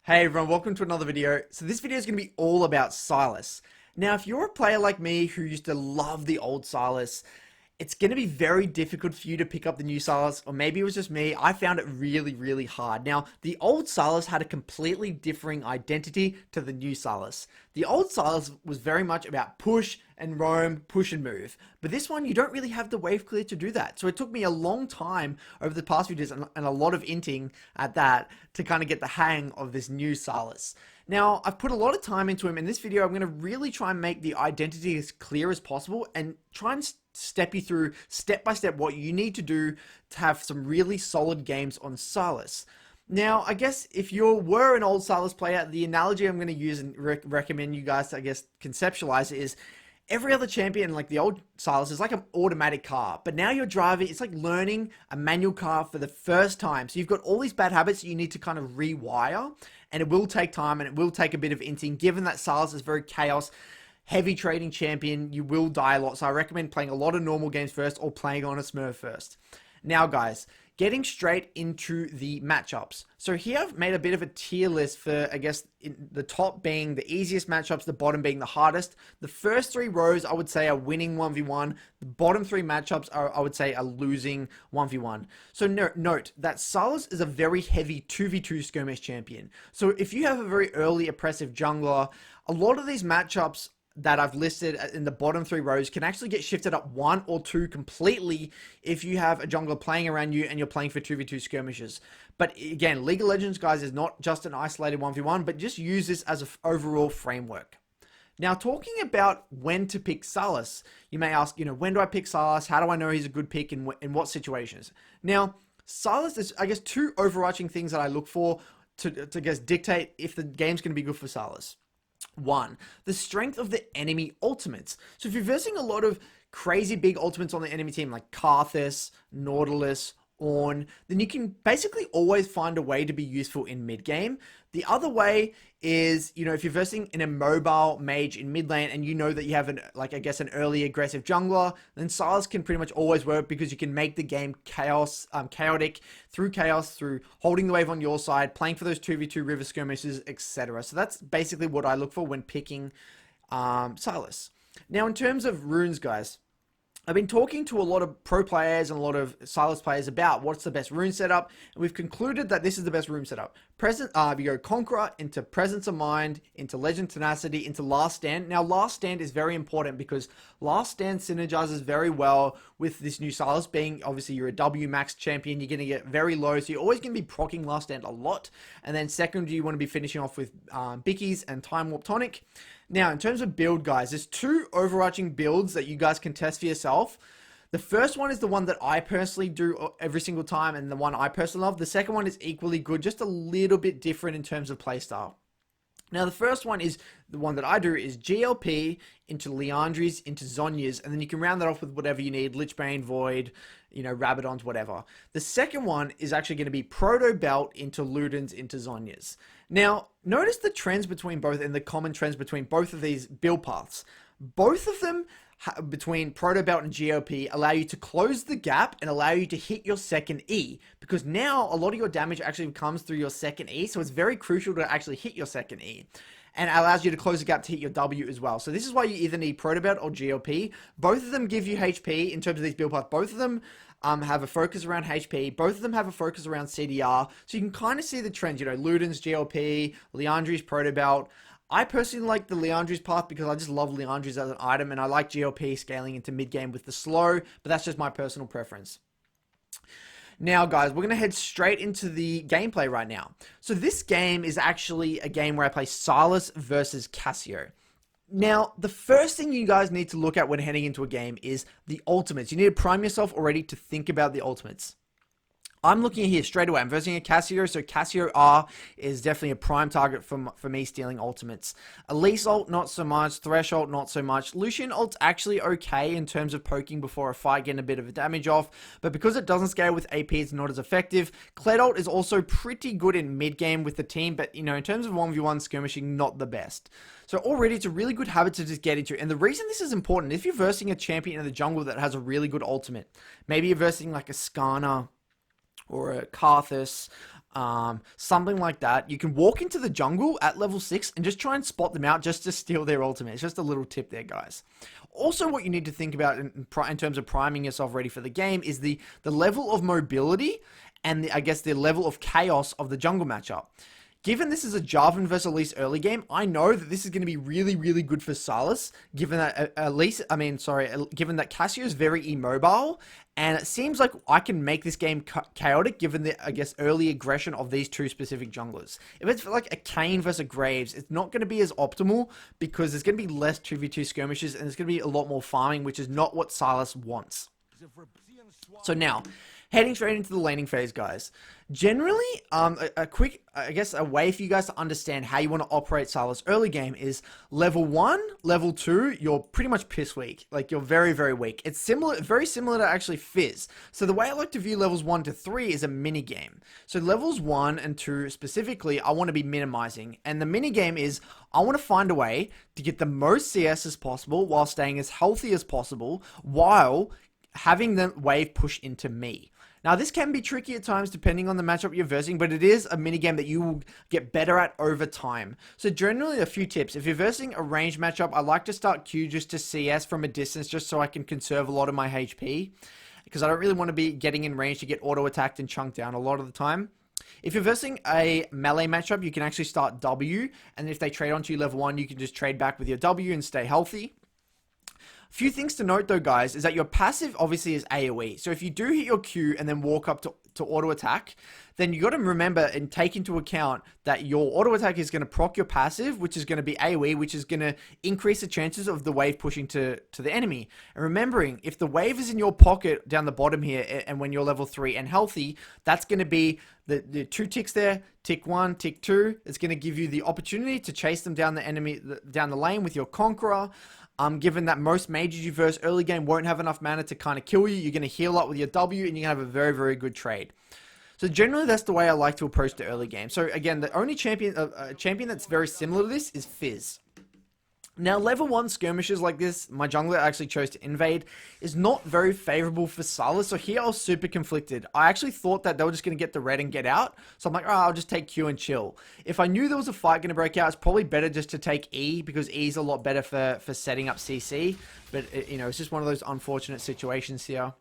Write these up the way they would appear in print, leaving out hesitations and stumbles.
Hey everyone, welcome to another video. So this video is going to be all about Sylas. Now, if you're a player like me who used to love the old Sylas, it's going to be very difficult for you to pick up the new Sylas, or maybe it was just me. I found it really hard. Now, the old Sylas had a completely differing identity to the new Sylas. The old Sylas was very much about push and roam, push and move. But this one, you don't really have the wave clear to do that. So it took me a long time over the past few days and a lot of inting at that to kind of get the hang of this new Sylas. Now, I've put a lot of time into him. In this video, I'm going to really try and make the identity as clear as possible and try and step you through step by step what you need to do to have some really solid games on Sylas. Now, I guess if you were an old Sylas player, the analogy I'm going to use and recommend you guys to, I guess, conceptualize it is every other champion, like the old Sylas, is like an automatic car. But now you're driving, it's like learning a manual car for the first time. So you've got all these bad habits that you need to kind of rewire. And it will take time and it will take a bit of inting. Given that Sylas is very chaos, heavy trading champion, you will die a lot. So I recommend playing a lot of normal games first or playing on a Smurf first. Now, guys, getting straight into the matchups. So here I've made a bit of a tier list for, I guess, the top being the easiest matchups, the bottom being the hardest. The first three rows, I would say, are winning 1v1. The bottom three matchups are, I would say, are losing 1v1. So note that Sylas is a very heavy 2v2 skirmish champion. So if you have a very early oppressive jungler, a lot of these matchups that I've listed in the bottom three rows can actually get shifted up one or two completely if you have a jungler playing around you and you're playing for 2v2 skirmishes. But again, League of Legends, guys, is not just an isolated 1v1, but just use this as an overall framework. Now, talking about when to pick Sylas, you may ask, when do I pick Sylas? How do I know he's a good pick in what situations? Now, Sylas, there's, I guess, two overarching things that I look for to I guess, dictate if the game's going to be good for Sylas. One, the strength of the enemy ultimates. So if you're versing a lot of crazy big ultimates on the enemy team like Karthus, Nautilus, Ornn, then you can basically always find a way to be useful in mid game. The other way is, if you're versing an immobile mage in mid lane and you know that you have an early aggressive jungler, then Sylas can pretty much always work because you can make the game chaotic through holding the wave on your side, playing for those 2v2 river skirmishes, etc. So that's basically what I look for when picking Sylas. Now, in terms of runes, guys, I've been talking to a lot of pro players and a lot of Sylas players about what's the best rune setup, and we've concluded that this is the best rune setup. You go Conqueror into Presence of Mind, into Legend Tenacity, into Last Stand. Now, Last Stand is very important because Last Stand synergizes very well with this new Sylas. Being obviously you're a W max champion, you're going to get very low, so you're always going to be proccing Last Stand a lot. And then second, you want to be finishing off with Bickies and Time Warp Tonic. Now, in terms of build, guys, there's two overarching builds that you guys can test for yourself. The first one is the one that I personally do every single time and the one I personally love. The second one is equally good, just a little bit different in terms of playstyle. Now, the first one is the one that I do is GLP into Liandry's into Zhonya's, and then you can round that off with whatever you need, Lichbane, Void, Rabadons, whatever. The second one is actually going to be Proto Belt into Luden's into Zhonya's. Now, notice the trends between both and the common trends between both of these build paths. Both of them between Proto Belt and GOP allow you to close the gap and allow you to hit your second E, because now a lot of your damage actually comes through your second E, so it's very crucial to actually hit your second E, and it allows you to close the gap to hit your W as well. So this is why you either need Proto Belt or GOP. Both of them give you HP in terms of these build paths. Both of them have a focus around HP. Both of them have a focus around CDR. So you can kind of see the trends, Luden's GLP, Liandry's Proto Belt. I personally like the Liandry's path because I just love Liandry's as an item, and I like GLP scaling into mid game with the slow, but that's just my personal preference. Now, guys, we're going to head straight into the gameplay right now. So this game is actually a game where I play Sylas versus Cassio. Now, the first thing you guys need to look at when heading into a game is the ultimates. You need to prime yourself already to think about the ultimates. I'm looking here straight away. I'm versing a Cassio, so Cassio R is definitely a prime target for me stealing ultimates. Elise ult, not so much. Thresh ult, not so much. Lucian ult's actually okay in terms of poking before a fight, getting a bit of a damage off, but because it doesn't scale with AP, it's not as effective. Kled ult is also pretty good in mid-game with the team, but, in terms of 1v1 skirmishing, not the best. So already, it's a really good habit to just get into. And the reason this is important, if you're versing a champion in the jungle that has a really good ultimate, maybe you're versing like a Skarner, or a Karthus, something like that. You can walk into the jungle at level 6 and just try and spot them out just to steal their ultimate. It's just a little tip there, guys. Also, what you need to think about in terms of priming yourself ready for the game is the level of mobility and I guess the level of chaos of the jungle matchup. Given this is a Jarvan versus Elise early game, I know that this is going to be really, really good for Sylas, given that given that Cassio is very immobile, and it seems like I can make this game chaotic given the, I guess, early aggression of these two specific junglers. If it's like a Kayn versus a Graves, it's not going to be as optimal because there's going to be less 2v2 skirmishes and there's going to be a lot more farming, which is not what Sylas wants. So now, heading straight into the laning phase, guys. Generally, a quick, I guess, a way for you guys to understand how you want to operate Sylas early game is level 1, level 2, you're pretty much piss weak. Like, you're very, very weak. It's similar, very similar to actually Fizz. So the way I like to view levels 1 to 3 is a mini game. So levels 1 and 2 specifically, I want to be minimizing. And the mini game is, I want to find a way to get the most CS as possible while staying as healthy as possible while having the wave push into me. Now, this can be tricky at times depending on the matchup you're versing, but it is a minigame that you will get better at over time. So generally, a few tips. If you're versing a ranged matchup, I like to start Q just to CS from a distance just so I can conserve a lot of my HP, because I don't really want to be getting in range to get auto-attacked and chunked down a lot of the time. If you're versing a melee matchup, you can actually start W, and if they trade onto you level 1, you can just trade back with your W and stay healthy. Few things to note though, guys, is that your passive obviously is AoE. So if you do hit your Q and then walk up to auto attack, then you got to remember and take into account that your auto attack is going to proc your passive, which is going to be AoE, which is going to increase the chances of the wave pushing to the enemy. And remembering, if the wave is in your pocket down the bottom here, and when you're level 3 and healthy, that's going to be the 2 ticks there, tick 1, tick 2. It's going to give you the opportunity to chase them down the lane with your Conqueror. Given that most mages you verse early game won't have enough mana to kind of kill you, you're going to heal up with your W and you're going to have a very, very good trade. So generally, that's the way I like to approach the early game. So again, the only champion that's very similar to this is Fizz. Now, level 1 skirmishes like this, my jungler actually chose to invade, is not very favorable for Sylas. So here I was super conflicted. I actually thought that they were just going to get the red and get out. So I'm like, oh, I'll just take Q and chill. If I knew there was a fight going to break out, it's probably better just to take E, because E is a lot better for setting up CC. But, it's just one of those unfortunate situations here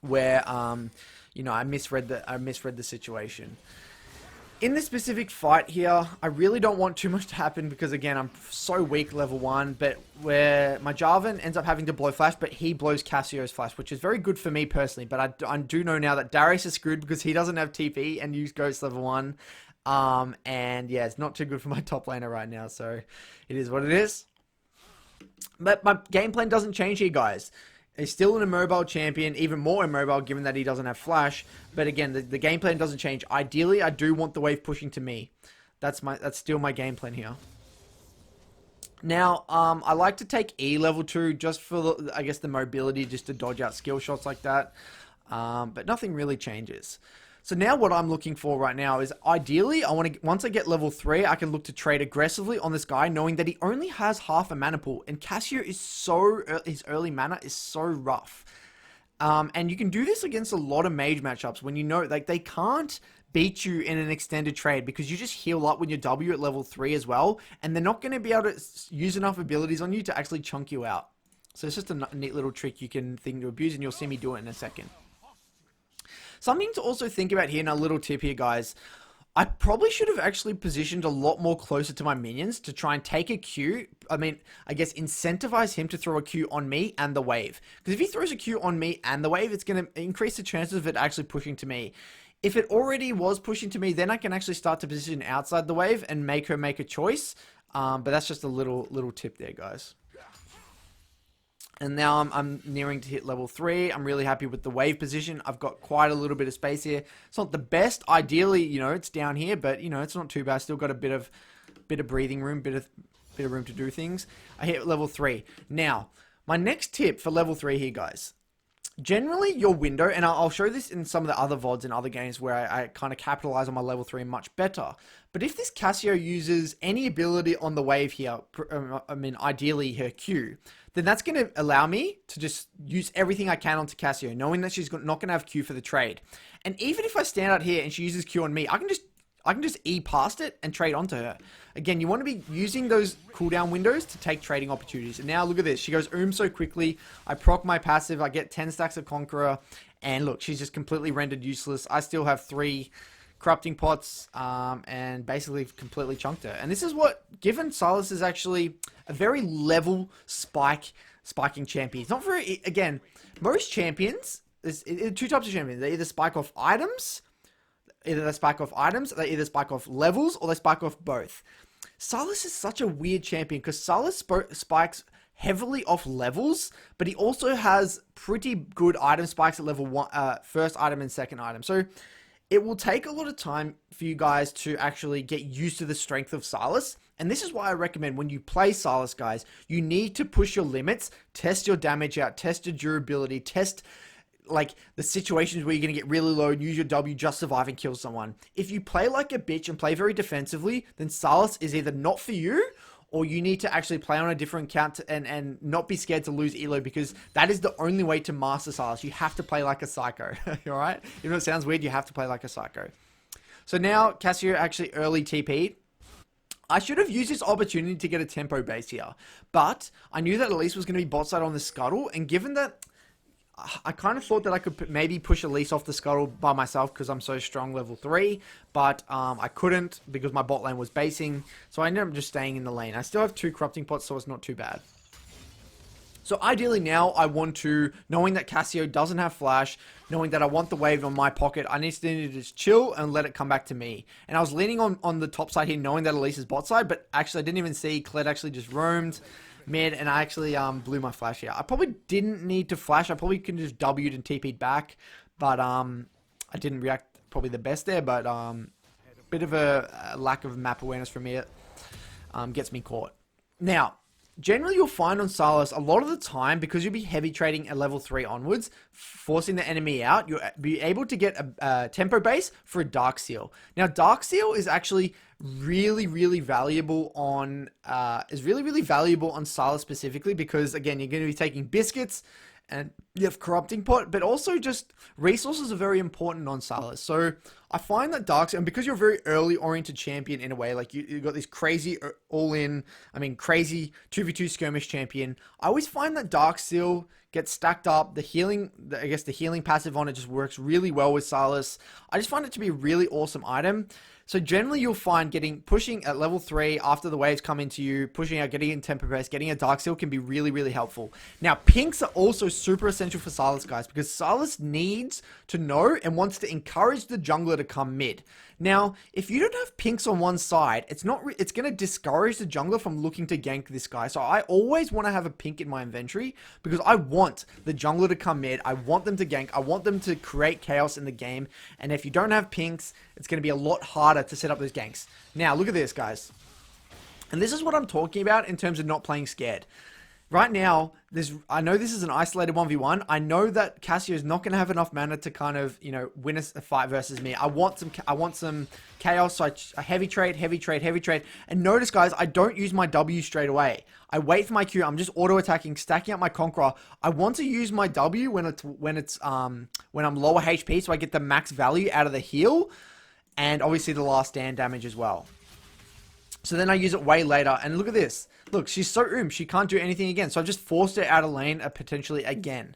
where, I misread the situation. In this specific fight here, I really don't want too much to happen because, again, I'm so weak level 1, but where my Jarvan ends up having to blow flash, but he blows Cassio's flash, which is very good for me personally, but I do know now that Darius is screwed because he doesn't have TP and use Ghost level 1, and yeah, it's not too good for my top laner right now, so it is what it is. But my game plan doesn't change here, guys. He's still an immobile champion, even more immobile given that he doesn't have flash. But again, the game plan doesn't change. Ideally, I do want the wave pushing to me. That's still my game plan here. Now, I like to take E level 2 just for, I guess, the mobility, just to dodge out skill shots like that. But nothing really changes. So now what I'm looking for right now is, ideally, once I get level 3, I can look to trade aggressively on this guy, knowing that he only has half a mana pool, and Cassio is his early mana is so rough. And you can do this against a lot of mage matchups when you know, like, they can't beat you in an extended trade because you just heal up with your W at level 3 as well, and they're not going to be able to use enough abilities on you to actually chunk you out. So it's just a neat little trick you can think to abuse, and you'll see me do it in a second. Something to also think about here, and a little tip here, guys. I probably should have actually positioned a lot more closer to my minions to try and take a Q. I guess incentivize him to throw a Q on me and the wave. Because if he throws a Q on me and the wave, it's going to increase the chances of it actually pushing to me. If it already was pushing to me, then I can actually start to position outside the wave and make her make a choice. But that's just a little tip there, guys. And now I'm nearing to hit level 3. I'm really happy with the wave position. I've got quite a little bit of space here. It's not the best. Ideally, it's down here, but it's not too bad. Still got a bit of breathing room, bit of room to do things. I hit level 3. Now, my next tip for level 3 here, guys. Generally, your window, and I'll show this in some of the other VODs and other games where I kind of capitalize on my level 3 much better. But if this Cassio uses any ability on the wave here, I mean, ideally her Q, then that's going to allow me to just use everything I can onto Cassio, knowing that she's not going to have Q for the trade. And even if I stand out here and she uses Q on me, I can just E past it and trade onto her. Again, you want to be using those cooldown windows to take trading opportunities. And now look at this. She goes so quickly. I proc my passive. I get 10 stacks of Conqueror. And look, she's just completely rendered useless. I still have 3 corrupting pots and basically completely chunked her. And this is what, given Sylas is actually a very level spiking champion. It's not very, again, most champions, there's 2 types of champions. They either spike off items, they either spike off levels, or they spike off both. Sylas is such a weird champion because Sylas spikes heavily off levels, but he also has pretty good item spikes at level 1, first item and second item. So it will take a lot of time for you guys to actually get used to the strength of Sylas. And this is why I recommend when you play Sylas, guys, you need to push your limits, test your damage out, test your durability, test like the situations where you're going to get really low and use your W, just survive and kill someone. If you play like a bitch and play very defensively, then Sylas is either not for you, or you need to actually play on a different count and not be scared to lose elo, because that is the only way to master Sylas. You have to play like a psycho, alright? Even though it sounds weird, you have to play like a psycho. So now Cassio actually early TP'd. I should have used this opportunity to get a tempo base here, but I knew that Elise was going to be bot side on the scuttle, and given that I kind of thought that I could maybe push Elise off the scuttle by myself because I'm so strong level 3, but I couldn't because my bot lane was basing, so I ended up just staying in the lane. I still have 2 corrupting pots, so it's not too bad. So ideally now I want to, knowing that Cassio doesn't have flash, knowing that I want the wave on my pocket, I need to just chill and let it come back to me. And I was leaning on the top side here, knowing that Elise is bot side, but actually I didn't even see. Kled actually just roamed mid, and I actually blew my flash here. I probably didn't need to flash. I probably could just W'd and TP'd back, but I didn't react probably the best there, but bit of a lack of map awareness from me gets me caught. Now, generally you'll find on Sylas a lot of the time, because you'll be heavy trading at level 3 onwards, forcing the enemy out, you'll be able to get a tempo base for a Dark Seal. Now Dark Seal is actually really valuable on Sylas specifically, because again you're going to be taking biscuits and you have corrupting pot, but also just resources are very important on Sylas. So I find that Dark Seal, and because you're a very early oriented champion in a way, like you got this crazy crazy 2v2 skirmish champion, I always find that Dark Seal gets stacked up. The healing passive on it just works really well with Sylas. I just find it to be a really awesome item. So generally you'll find pushing at level 3 after the waves come into you, pushing out, getting in tempo base, getting a Dark Seal can be really helpful. Now pinks are also super essential for Sylas, guys, because Sylas needs to know and wants to encourage the jungler to come mid. Now, if you don't have pinks on one side, it's going to discourage the jungler from looking to gank this guy. So I always want to have a pink in my inventory because I want the jungler to come mid. I want them to gank. I want them to create chaos in the game. And if you don't have pinks, it's going to be a lot harder to set up those ganks. Now, look at this, guys. And this is what I'm talking about in terms of not playing scared. Right now, I know this is an isolated 1v1. I know that Cassio is not going to have enough mana to kind of, win a fight versus me. I want some chaos, so I heavy trade. And notice, guys, I don't use my W straight away. I wait for my Q. I'm just auto-attacking, stacking up my Conqueror. I want to use my W when I'm lower HP, so I get the max value out of the heal, and obviously the last stand damage as well. So then I use it way later, and look at this. Look, she's so she can't do anything again. So I've just forced her out of lane potentially again.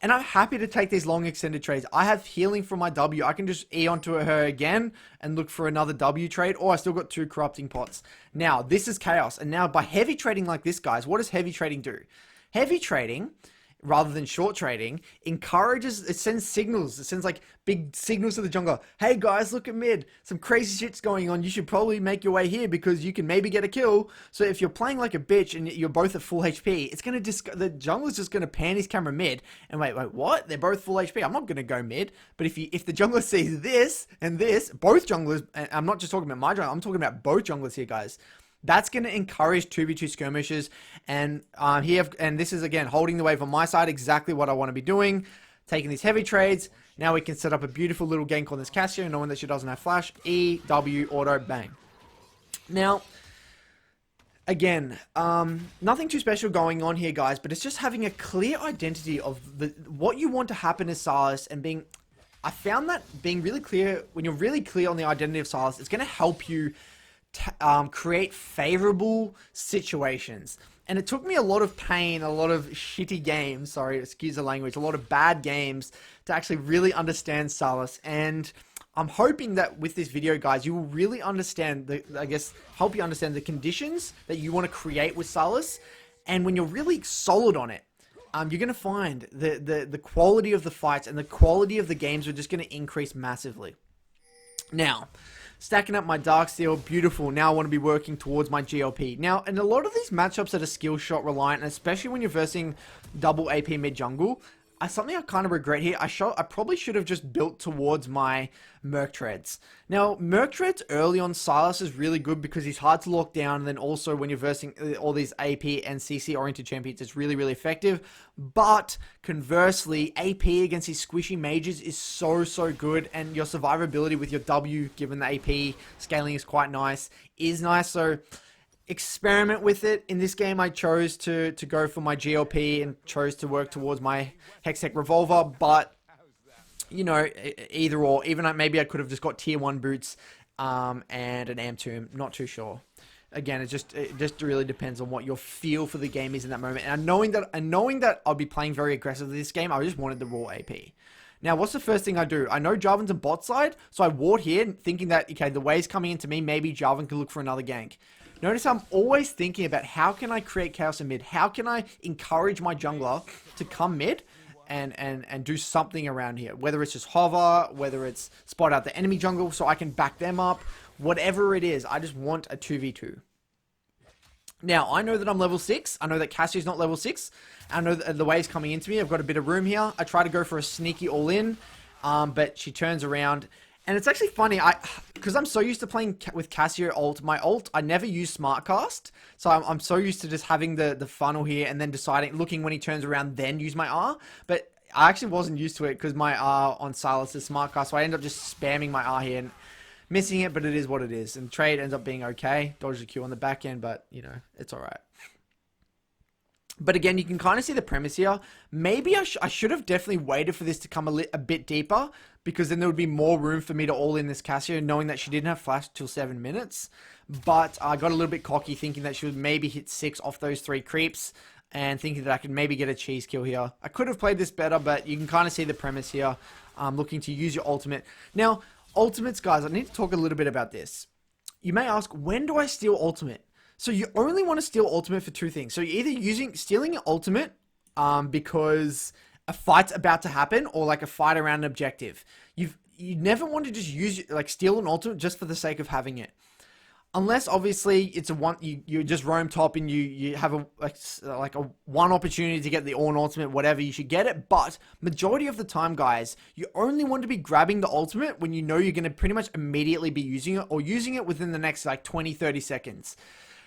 And I'm happy to take these long extended trades. I have healing from my W. I can just E onto her again and look for another W trade, or I still got 2 corrupting pots. Now, this is chaos. And now by heavy trading like this, guys, what does heavy trading do? Heavy trading, rather than short trading, it sends signals. It sends like big signals to the jungler. Hey guys, look at mid. Some crazy shit's going on. You should probably make your way here because you can maybe get a kill. So if you're playing like a bitch and you're both at full HP, the jungler's just gonna pan his camera mid. And wait, what? They're both full HP. I'm not gonna go mid. But if the jungler sees this and this, both junglers, and I'm not just talking about my jungler, I'm talking about both junglers here, guys. That's going to encourage 2v2 skirmishes, and and this is again holding the wave on my side, exactly what I want to be doing. taking these heavy trades. Now we can set up a beautiful little gank on this Cassio, knowing that she doesn't have flash. E, W, auto, bang. Now, again, nothing too special going on here, guys, but it's just having a clear identity of what you want to happen as Sylas, and being... I found that being really clear, when you're really clear on the identity of Sylas, it's going to help you create favorable situations. And it took me a lot of pain, a lot of shitty games, sorry, excuse the language, a lot of bad games to actually really understand Sylas. And I'm hoping that with this video, guys, you will really understand, help you understand the conditions that you want to create with Sylas. And when you're really solid on it, you're going to find the quality of the fights and the quality of the games are just going to increase massively. Now, stacking up my Darksteel, beautiful. Now I want to be working towards my GLP. Now, in a lot of these matchups that are skill shot reliant, and especially when you're versing double AP mid jungle, something I kind of regret here, I probably should have just built towards my Merc Treads. Now, Merc Treads early on Sylas is really good because he's hard to lock down, and then also when you're versing all these AP and CC oriented champions, it's really, really effective. But conversely, AP against these squishy mages is so, so good, and your survivability with your W, given the AP scaling is quite nice, is nice. So experiment with it. In this game, I chose to go for my GLP and chose to work towards my Hextech Revolver, but, you know, either or. Even maybe I could have just got tier 1 boots and an Am Tomb. Not too sure. Again, it just really depends on what your feel for the game is in that moment. And knowing that I'll be playing very aggressively this game, I just wanted the raw AP. Now, what's the first thing I do? I know Jarvan's on bot side, so I ward here, thinking that, okay, the wave's coming into me, maybe Jarvan can look for another gank. Notice I'm always thinking about how can I create chaos in mid? How can I encourage my jungler to come mid and do something around here? Whether it's just hover, whether it's spot out the enemy jungle so I can back them up, whatever it is, I just want a 2v2. Now, I know that I'm level 6. I know that Cassio's not level 6. I know that the wave's coming into me. I've got a bit of room here. I try to go for a sneaky all-in, but she turns around. And it's actually funny, because I'm so used to playing with Cassio ult, I never use Smartcast. So I'm so used to just having the funnel here and then looking when he turns around, then use my R. But I actually wasn't used to it because my R on Sylas is Smartcast. So I end up just spamming my R here and missing it, but it is what it is. And trade ends up being okay. Dodge the Q on the back end, but, you know, it's alright. But again, you can kind of see the premise here. Maybe I should have definitely waited for this to come a bit deeper, because then there would be more room for me to all in this Cassio, knowing that she didn't have flash till 7 minutes. But I got a little bit cocky, thinking that she would maybe hit 6 off those 3 creeps, and thinking that I could maybe get a cheese kill here. I could have played this better, but you can kind of see the premise here. Looking to use your ultimate. Now, ultimates, guys, I need to talk a little bit about this. You may ask, when do I steal ultimate? So you only want to steal ultimate for 2 things. So you're either stealing your ultimate because a fight's about to happen, or like a fight around an objective. You never want to just steal an ultimate just for the sake of having it. Unless obviously it's you just roam top and you have a one opportunity to get the Ornn ultimate, whatever, you should get it. But majority of the time, guys, you only want to be grabbing the ultimate when you know you're going to pretty much immediately be using it, or using it within the next 20-30 seconds.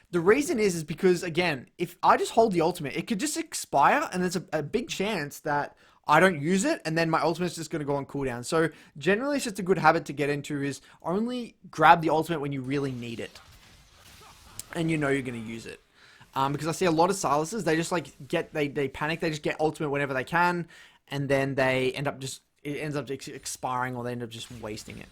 The reason is because, again, if I just hold the ultimate, it could just expire, and there's a big chance that I don't use it, and then my ultimate's just going to go on cooldown. So generally, it's just a good habit to get into, is only grab the ultimate when you really need it, and you know you're going to use it. Because I see a lot of Sylases, they just they panic, they just get ultimate whenever they can, and then it ends up just expiring, or they end up just wasting it.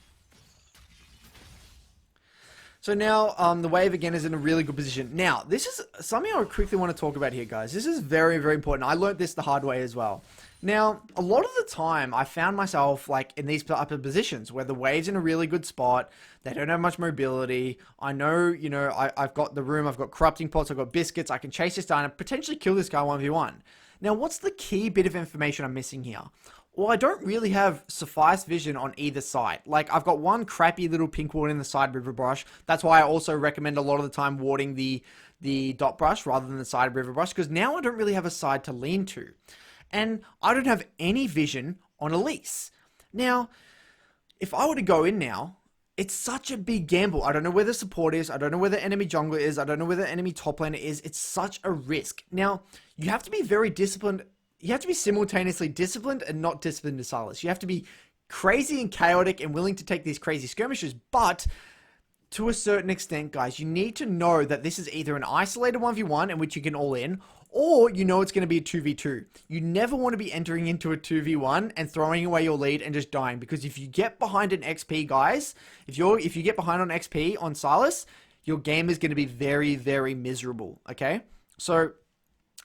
So now, the wave again is in a really good position. Now, this is something I quickly want to talk about here, guys. This is very, very important. I learned this the hard way as well. Now, a lot of the time, I found myself in these type of positions where the wave's in a really good spot. They don't have much mobility. I know, I've got the room, I've got corrupting pots, I've got biscuits. I can chase this down and potentially kill this guy 1v1. Now, what's the key bit of information I'm missing here? Well, I don't really have suffice vision on either side. I've got one crappy little pink ward in the side river brush. That's why I also recommend a lot of the time warding the dot brush rather than the side river brush, because now I don't really have a side to lean to. And I don't have any vision on Elise. Now, if I were to go in now, it's such a big gamble. I don't know where the support is. I don't know where the enemy jungler is. I don't know where the enemy top laner is. It's such a risk. Now, you have to be very disciplined you have to be simultaneously disciplined and not disciplined as Sylas. You have to be crazy and chaotic and willing to take these crazy skirmishes, but to a certain extent, guys, you need to know that this is either an isolated 1v1 in which you can all in, or you know it's going to be a 2v2. You never want to be entering into a 2v1 and throwing away your lead and just dying, because if you get behind an XP, guys, if you get behind on XP on Sylas, your game is going to be very, very miserable, okay? So,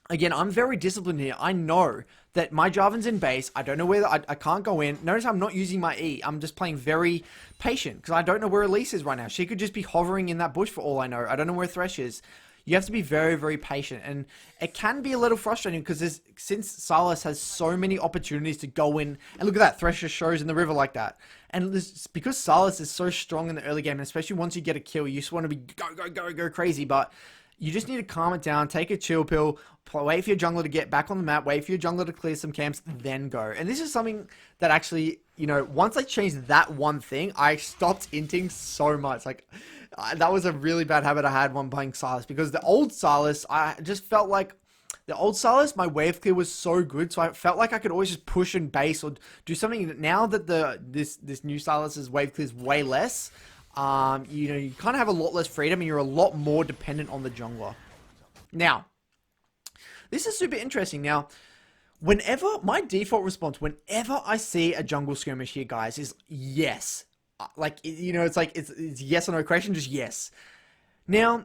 again, I'm very disciplined here. I know that my Jarvan's in base. I don't know where I can't go in. Notice I'm not using my E. I'm just playing very patient because I don't know where Elise is right now. She could just be hovering in that bush for all I know. I don't know where Thresh is. You have to be very, very patient, and it can be a little frustrating because since Sylas has so many opportunities to go in, and look at that, Thresh just shows in the river like that. And because Sylas is so strong in the early game, and especially once you get a kill, you just want to be go crazy, but you just need to calm it down, take a chill pill, wait for your jungler to get back on the map, wait for your jungler to clear some camps, then go. And this is something that actually, you know, once I changed that one thing, I stopped inting so much. Like, that was a really bad habit I had when playing Sylas, because the old Sylas, I just felt like the old Sylas, my wave clear was so good, so I felt like I could always just push and base or do something. Now that this new Sylas's wave clear is way less, you know, you kind of have a lot less freedom and you're a lot more dependent on the jungler. Now, this is super interesting. Now, my default response, whenever I see a jungle skirmish here, guys, is yes. Like, you know, it's like, it's yes or no question, just yes. Now,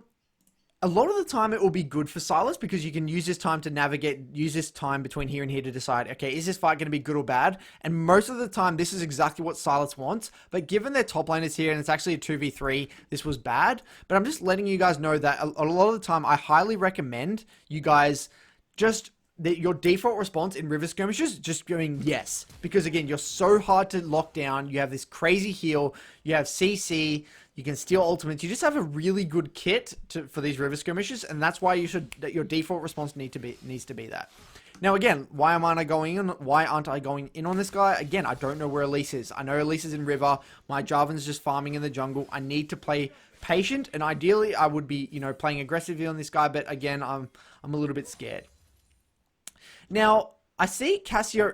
a lot of the time it will be good for Sylas because you can use this time to navigate, use this time between here and here to decide, okay, is this fight going to be good or bad? And most of the time, this is exactly what Sylas wants. But given their top lane is here and it's actually a 2v3, this was bad. But I'm just letting you guys know that a lot of the time, I highly recommend you guys just your default response in river skirmishes, just going yes. Because again, you're so hard to lock down. You have this crazy heal. You have CC. You can steal ultimates. You just have a really good kit for these river skirmishes, and that's why your default response needs to be that. Now again, why aren't I going in on this guy? Again, I don't know where Elise is. I know Elise is in river. My Jarvan's just farming in the jungle. I need to play patient, and ideally I would be, you know, playing aggressively on this guy, but again, I'm a little bit scared. Now, I see Cassio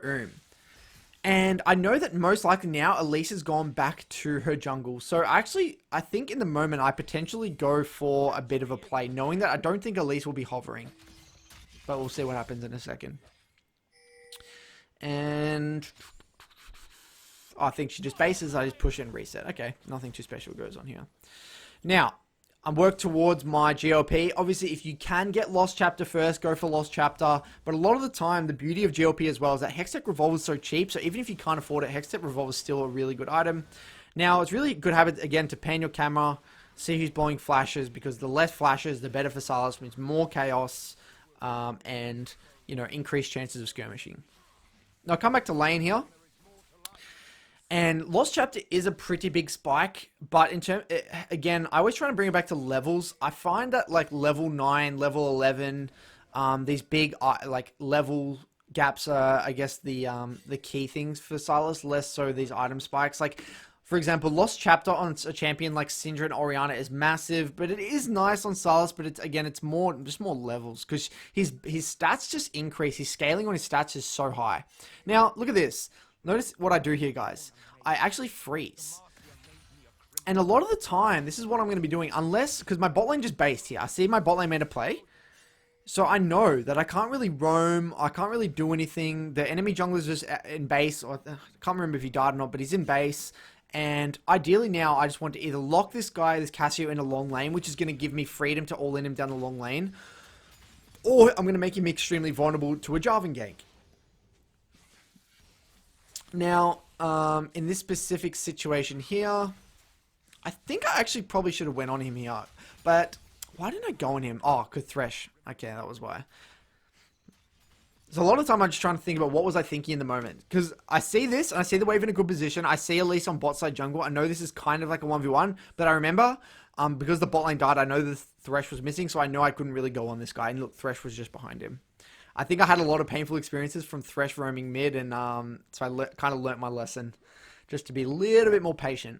and I know that most likely now Elise has gone back to her jungle. So actually, I think in the moment I potentially go for a bit of a play, knowing that I don't think Elise will be hovering. But we'll see what happens in a second. And I think she just bases. I just push it and reset. Okay, nothing too special goes on here. Now, I work towards my GLP. Obviously, if you can get Lost Chapter first, go for Lost Chapter. But a lot of the time, the beauty of GLP as well is that Hextech Revolver is so cheap. So even if you can't afford it, Hextech Revolver is still a really good item. Now, it's really good habit, again, to pan your camera, see who's blowing flashes, because the less flashes, the better for Sylas, means more chaos, and, you know, increased chances of skirmishing. Now, I'll come back to lane here. And Lost Chapter is a pretty big spike, but again, I always try to bring it back to levels. I find that like level 9, level 11, these big like level gaps are, I guess, the key things for Sylas, less so these item spikes. Like, for example, Lost Chapter on a champion like Syndra and Orianna is massive, but it is nice on Sylas, but it's just more levels, because his stats just increase. His scaling on his stats is so high. Now, look at this. Notice what I do here, guys. I actually freeze. And a lot of the time, this is what I'm going to be doing, unless, because my bot lane just based here. I see my bot lane made a play. So I know that I can't really roam. I can't really do anything. The enemy jungler's just in base. Or, I can't remember if he died or not, but he's in base. And ideally now, I just want to either lock this Cassio in a long lane, which is going to give me freedom to all in him down the long lane. Or I'm going to make him extremely vulnerable to a Jarvan gank. Now, in this specific situation here, I think I actually probably should have went on him here. But why didn't I go on him? Oh, could Thresh. Okay, that was why. So a lot of the time I'm just trying to think about what was I thinking in the moment. Because I see this, and I see the wave in a good position. I see Elise on bot side jungle. I know this is kind of like a 1v1. But I remember, because the bot lane died, I know the Thresh was missing. So I know I couldn't really go on this guy. And look, Thresh was just behind him. I think I had a lot of painful experiences from Thresh roaming mid, and so I kind of learnt my lesson, just to be a little bit more patient.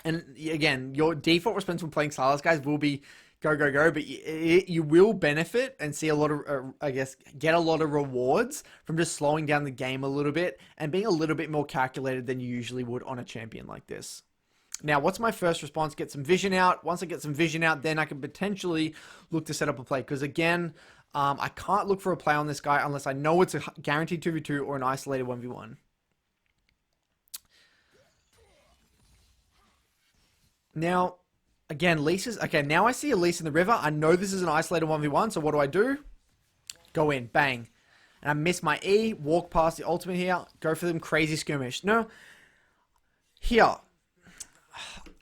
And again, your default response when playing Sylas, guys, will be go, go, go, but you will benefit and see a lot of, I guess, get a lot of rewards from just slowing down the game a little bit and being a little bit more calculated than you usually would on a champion like this. Now, what's my first response? Get some vision out. Once I get some vision out, then I can potentially look to set up a play. Because again, I can't look for a play on this guy unless I know it's a guaranteed 2v2 or an isolated 1v1. Now, again, Lisa's... Okay, now I see a Lisa in the river. I know this is an isolated 1v1, so what do? Go in, bang. And I miss my E, walk past the ultimate here, go for them crazy skirmish. No, here.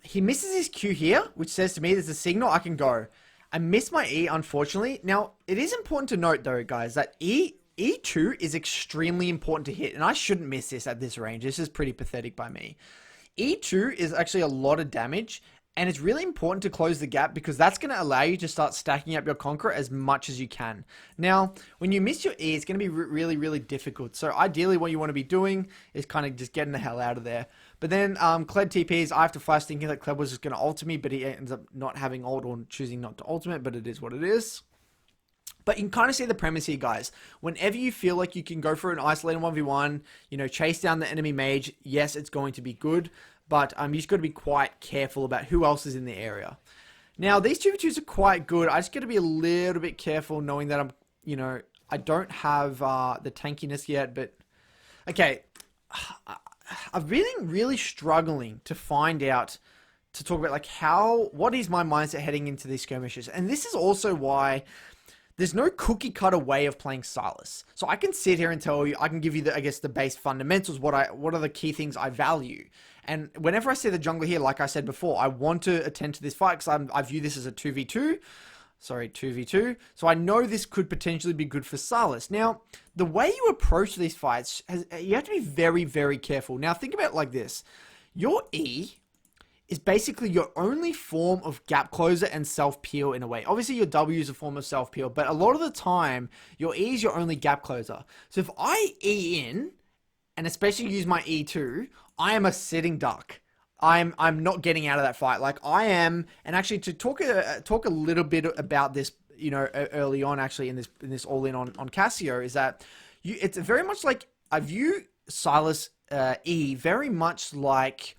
He misses his Q here, which says to me there's a signal I can go. I miss my E, unfortunately. Now, it is important to note, though, guys, that E2 is extremely important to hit, and I shouldn't miss this at this range. This is pretty pathetic by me. E2 is actually a lot of damage, and it's really important to close the gap because that's going to allow you to start stacking up your Conqueror as much as you can. Now, when you miss your E, it's going to be really, really difficult. So ideally what you want to be doing is kind of just getting the hell out of there. But then Kled TPs, I have to flash thinking that Kled was just going to ultimate, but he ends up not having ult or choosing not to ultimate, but it is what it is. But you can kind of see the premise here, guys. Whenever you feel like you can go for an isolated 1v1, you know, chase down the enemy mage, yes, it's going to be good. But you just got to be quite careful about who else is in the area. Now, these 2v2s are quite good. I just got to be a little bit careful knowing that I don't have the tankiness yet. But, okay, I've been really struggling to find out, to talk about, like, what is my mindset heading into these skirmishes. And this is also why there's no cookie cutter way of playing Sylas. So I can sit here and tell you, I can give you the, I guess, the base fundamentals, what are the key things I value. And whenever I see the jungler here, like I said before, I want to attend to this fight because I view this as a 2v2. Sorry, 2v2. So I know this could potentially be good for Sylas. Now, the way you approach these fights, you have to be very, very careful. Now, think about it like this. Your E is basically your only form of gap closer and self-peel in a way. Obviously, your W is a form of self-peel, but a lot of the time, your E is your only gap closer. So if I E in, and especially use my E2, I am a sitting duck. I'm not getting out of that fight. Like I am, and actually to talk a little bit about this, you know, early on actually in this all in on Cassio is that it's very much like I view Sylas E very much like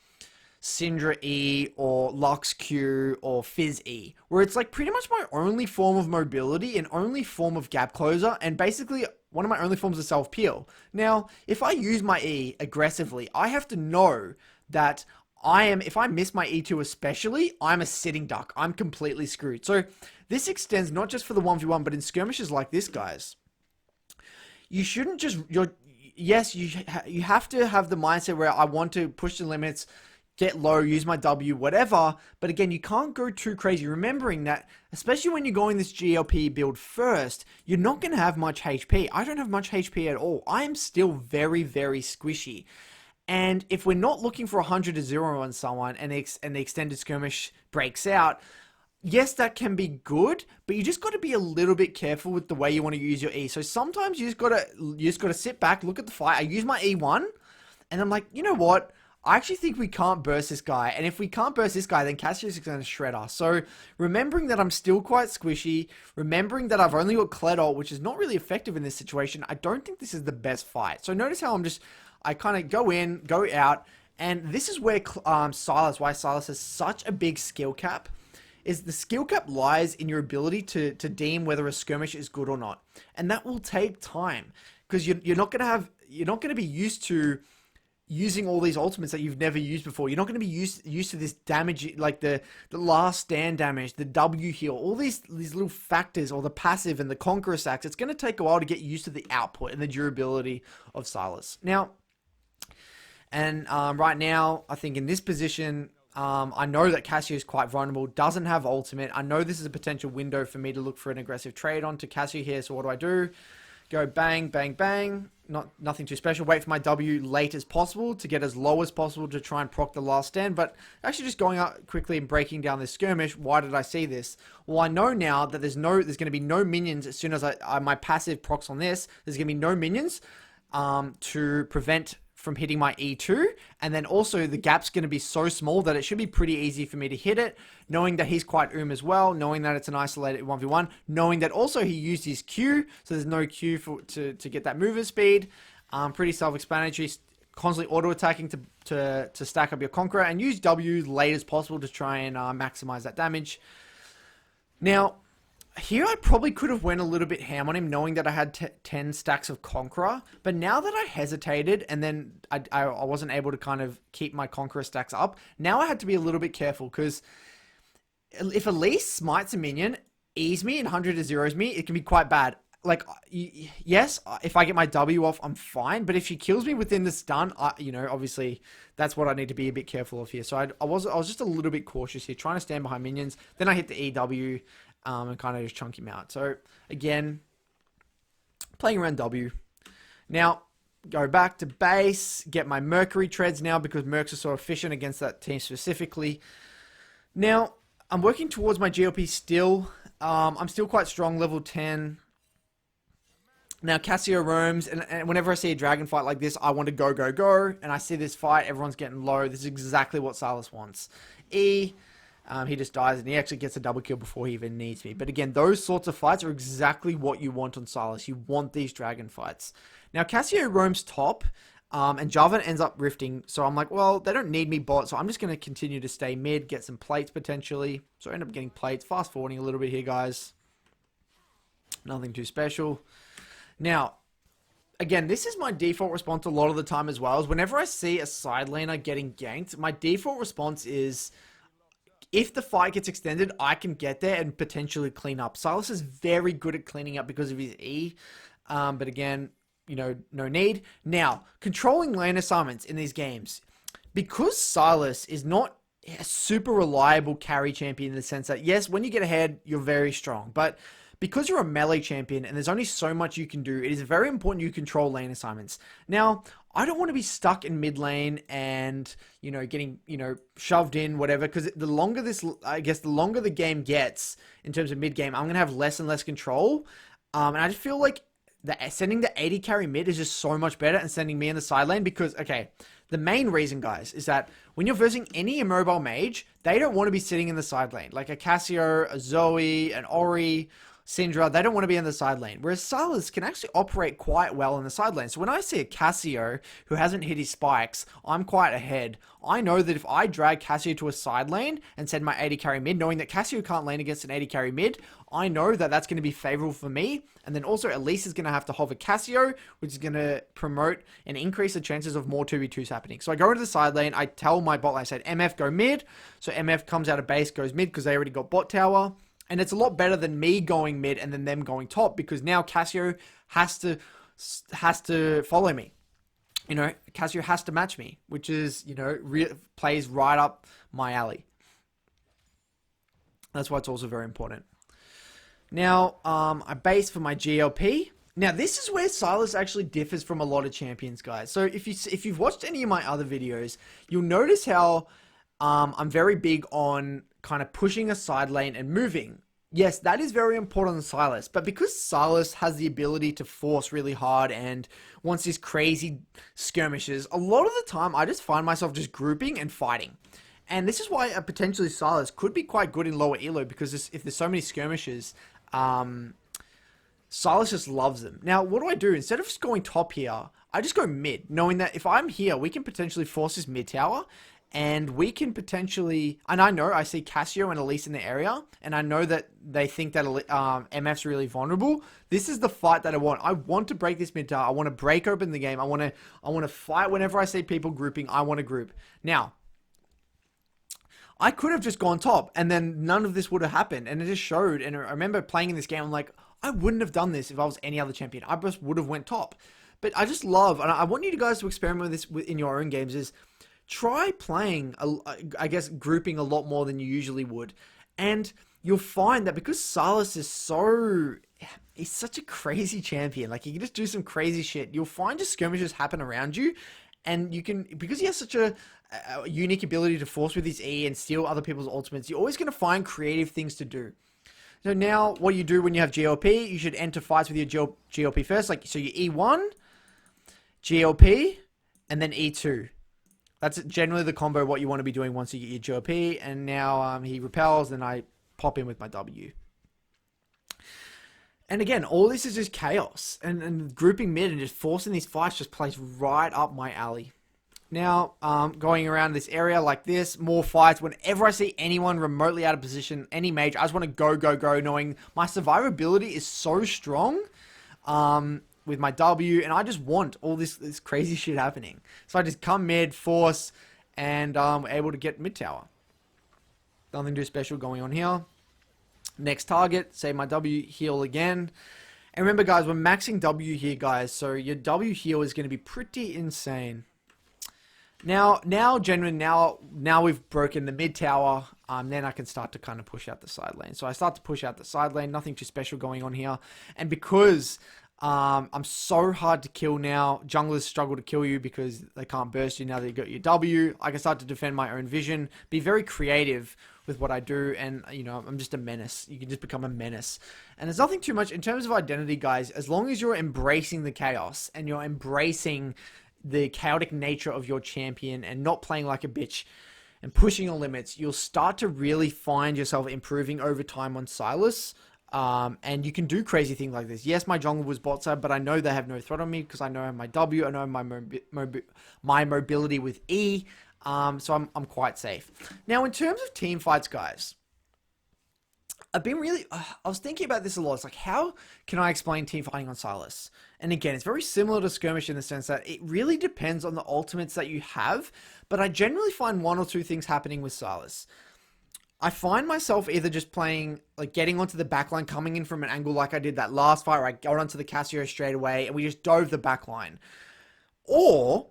Syndra E or Lux Q or Fizz E, where it's like pretty much my only form of mobility and only form of gap closer, and basically one of my only forms of self-peel. Now, if I use my E aggressively, I have to know that if I miss my E2 especially, I'm a sitting duck. I'm completely screwed. So this extends not just for the 1v1, but in skirmishes like this, guys. You shouldn't just, yes, you have to have the mindset where I want to push the limits, get low, use my W, whatever. But again, you can't go too crazy. Remembering that, especially when you're going this GLP build first, you're not going to have much HP. I don't have much HP at all. I am still very, very squishy. And if we're not looking for 100 to 0 on someone and the extended skirmish breaks out, yes, that can be good, but you just got to be a little bit careful with the way you want to use your E. So sometimes you just got to sit back, look at the fight. I use my E1, and I'm like, you know what? I actually think we can't burst this guy. And if we can't burst this guy, then Cassius is going to shred us. So remembering that I'm still quite squishy, remembering that I've only got Kled ult, which is not really effective in this situation, I don't think this is the best fight. So notice how I kind of go in, go out. And this is where why Sylas has such a big skill cap, is the skill cap lies in your ability to deem whether a skirmish is good or not. And that will take time because you're not going to be used to using all these ultimates that you've never used before. You're not going to be used to this damage, like the last stand damage, the W heal, all these little factors, or the passive and the Conqueror stacks. It's going to take a while to get used to the output and the durability of Sylas. Now, and right now, I think in this position, I know that Cassio is quite vulnerable, doesn't have ultimate. I know this is a potential window for me to look for an aggressive trade onto Cassio here. So what do? Go bang, bang, bang. Nothing too special. Wait for my W late as possible to get as low as possible to try and proc the last stand. But actually just going out quickly and breaking down this skirmish. Why did I see this? Well, I know now that there's going to be no minions as soon as my passive procs on this. There's going to be no minions to prevent from hitting my E2, and then also the gap's going to be so small that it should be pretty easy for me to hit it, knowing that he's quite as well, knowing that it's an isolated 1v1, knowing that also he used his Q, so there's no Q to get that mover speed. Pretty self-explanatory. Constantly auto-attacking to stack up your Conqueror, and use W late as possible to try and maximize that damage. Now, here I probably could have went a little bit ham on him, knowing that I had 10 stacks of Conqueror, but now that I hesitated and then I wasn't able to kind of keep my Conqueror stacks up, now I had to be a little bit careful, because if Elise smites a minion, E's me and 100 to zeros me, it can be quite bad. Like, yes, if I get my W off, I'm fine. But if she kills me within the stun, obviously, that's what I need to be a bit careful of here. So I was just a little bit cautious here, trying to stand behind minions. Then I hit the EW and kind of just chunk him out. So, again, playing around W. Now, go back to base, get my Mercury treads now, because Mercs are so efficient against that team specifically. Now, I'm working towards my GLP still. I'm still quite strong, level 10. Now, Cassio roams, and whenever I see a dragon fight like this, I want to go, go, go. And I see this fight, everyone's getting low. This is exactly what Sylas wants. He just dies, and he actually gets a double kill before he even needs me. But again, those sorts of fights are exactly what you want on Sylas. You want these dragon fights. Now, Cassio roams top, and Jarvan ends up rifting. So I'm like, well, they don't need me bot, so I'm just going to continue to stay mid, get some plates potentially. So I end up getting plates. Fast forwarding a little bit here, guys. Nothing too special. Now, again, this is my default response a lot of the time as well. Is whenever I see a side laner getting ganked, my default response is, if the fight gets extended, I can get there and potentially clean up. Sylas is very good at cleaning up because of his E. But again, no need. Now, controlling lane assignments in these games. Because Sylas is not a super reliable carry champion in the sense that, yes, when you get ahead, you're very strong. But because you're a melee champion and there's only so much you can do, it is very important you control lane assignments. Now, I don't want to be stuck in mid lane and, getting, shoved in, whatever, because the longer the longer the game gets in terms of mid game, I'm going to have less and less control. And I just feel like sending the 80 carry mid is just so much better than sending me in the side lane, because, okay, the main reason, guys, is that when you're versing any immobile mage, they don't want to be sitting in the side lane. Like a Cassio, a Zoe, an Ori, Syndra, they don't want to be in the side lane. Whereas Sylas can actually operate quite well in the side lane. So when I see a Cassio who hasn't hit his spikes, I'm quite ahead. I know that if I drag Cassio to a side lane and send my 80 carry mid, knowing that Cassio can't lane against an 80 carry mid, I know that that's going to be favorable for me. And then also Elise is going to have to hover Cassio, which is going to promote and increase the chances of more 2v2s happening. So I go into the side lane, I tell my bot lane, I said, MF go mid. So MF comes out of base, goes mid because they already got bot tower. And it's a lot better than me going mid and then them going top, because now Cassio has to follow me. Cassio has to match me, which is, plays right up my alley. That's why it's also very important. Now, I base for my GLP. Now, this is where Sylas actually differs from a lot of champions, guys. So if you've watched any of my other videos, you'll notice how I'm very big on kind of pushing a side lane and moving. Yes, that is very important on Sylas, but because Sylas has the ability to force really hard and wants these crazy skirmishes, a lot of the time I just find myself just grouping and fighting. And this is why potentially Sylas could be quite good in lower elo, because if there's so many skirmishes, Sylas just loves them. Now, what do I do? Instead of just going top here, I just go mid, knowing that if I'm here, we can potentially force this mid tower. And we can potentially, and I know I see Cassio and Elise in the area, and I know that they think that MF's really vulnerable. This is the fight that I want. I want to break this mid tower. I want to break open the game. I want to fight whenever I see people grouping. I want to group. Now, I could have just gone top, and then none of this would have happened. And it just showed. And I remember playing in this game, I'm like, I wouldn't have done this if I was any other champion. I just would have went top. But I just love, and I want you guys to experiment with this in your own games, is try playing, I guess, grouping a lot more than you usually would. And you'll find that because Sylas is he's such a crazy champion. Like, he can just do some crazy shit. You'll find just skirmishes happen around you. And you can, because he has such a unique ability to force with his E and steal other people's ultimates, you're always going to find creative things to do. So now, what you do when you have GLP, you should enter fights with your GLP first. Like, so you E1, GLP, and then E2. That's generally the combo what you want to be doing once you get your GOP. And now he repels, and I pop in with my W. And again, all this is just chaos. And grouping mid and just forcing these fights just plays right up my alley. Now, going around this area like this, more fights. Whenever I see anyone remotely out of position, any mage, I just want to go, go, go, knowing my survivability is so strong with my W, and I just want all this crazy shit happening. So I just come mid, force, and we're able to get mid tower. Nothing too special going on here. Next target, save my W, heal again. And remember, guys, we're maxing W here, guys, so your W heal is going to be pretty insane. Now we've broken the mid tower, then I can start to kind of push out the side lane. So I start to push out the side lane, nothing too special going on here. And because I'm so hard to kill now, junglers struggle to kill you because they can't burst you now that you got your W. I can start to defend my own vision, be very creative with what I do, and you know, I'm just a menace. You can just become a menace. And there's nothing too much in terms of identity, guys, as long as you're embracing the chaos and you're embracing the chaotic nature of your champion and not playing like a bitch and pushing your limits, you'll start to really find yourself improving over time on Sylas. And you can do crazy things like this. Yes, my jungle was bot side, but I know they have no threat on me because I know my W, I know my mobility with E, so I'm quite safe. Now, in terms of team fights, guys, I've been really, I was thinking about this a lot. It's like, how can I explain team fighting on Sylas? And again, it's very similar to skirmish in the sense that it really depends on the ultimates that you have, but I generally find one or two things happening with Sylas. I find myself either just playing, like getting onto the backline, coming in from an angle like I did that last fight where I got onto the Cassio straight away and we just dove the backline. Or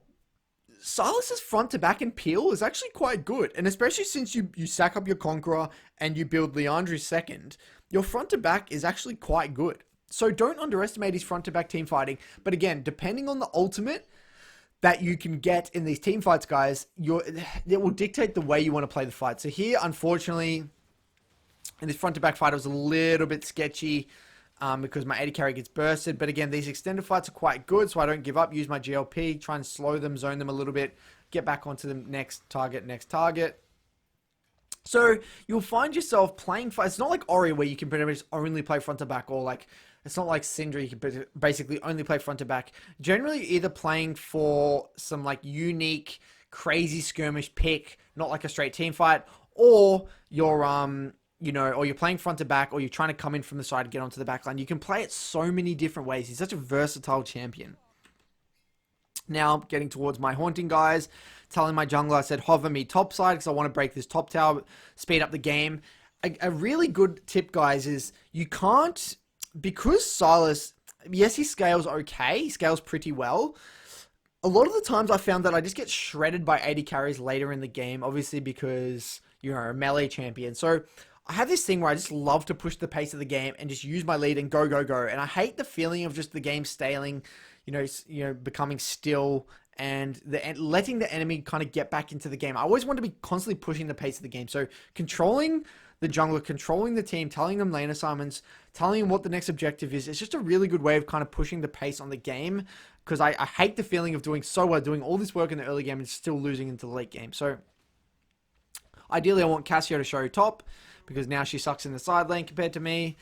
Sylas's front to back and peel is actually quite good. And especially since you sack up your Conqueror and you build Leandre second, your front to back is actually quite good. So don't underestimate his front to back team fighting. But again, depending on the ultimate that you can get in these team fights, guys, it will dictate the way you want to play the fight. So here, unfortunately, in this front to back fight, it was a little bit sketchy because my 80 carry gets bursted. But again, these extended fights are quite good, so I don't give up. Use my GLP, try and slow them, zone them a little bit, get back onto the next target. So you'll find yourself playing fights. It's not like Ori where you can pretty much only play front to back, or like it's not like Syndra, you can basically only play front to back. Generally, either playing for some like unique, crazy skirmish pick, not like a straight team fight, or you're or you're playing front to back, or you're trying to come in from the side to get onto the back line. You can play it so many different ways. He's such a versatile champion. Now, getting towards my haunting, guys, telling my jungler, I said, hover me top side because I want to break this top tower, speed up the game. A really good tip, guys, is you can't, because Sylas, yes, he scales okay, he scales pretty well. A lot of the times I found that I just get shredded by 80 carries later in the game, obviously because you're a melee champion. So I have this thing where I just love to push the pace of the game and just use my lead and go, go, go. And I hate the feeling of just the game staling, becoming still and letting the enemy kind of get back into the game. I always want to be constantly pushing the pace of the game. So controlling the jungler, controlling the team, telling them lane assignments, telling them what the next objective is. It's just a really good way of kind of pushing the pace on the game because I hate the feeling of doing so well, doing all this work in the early game and still losing into the late game. So ideally I want Cassio to show top because now she sucks in the side lane compared to me.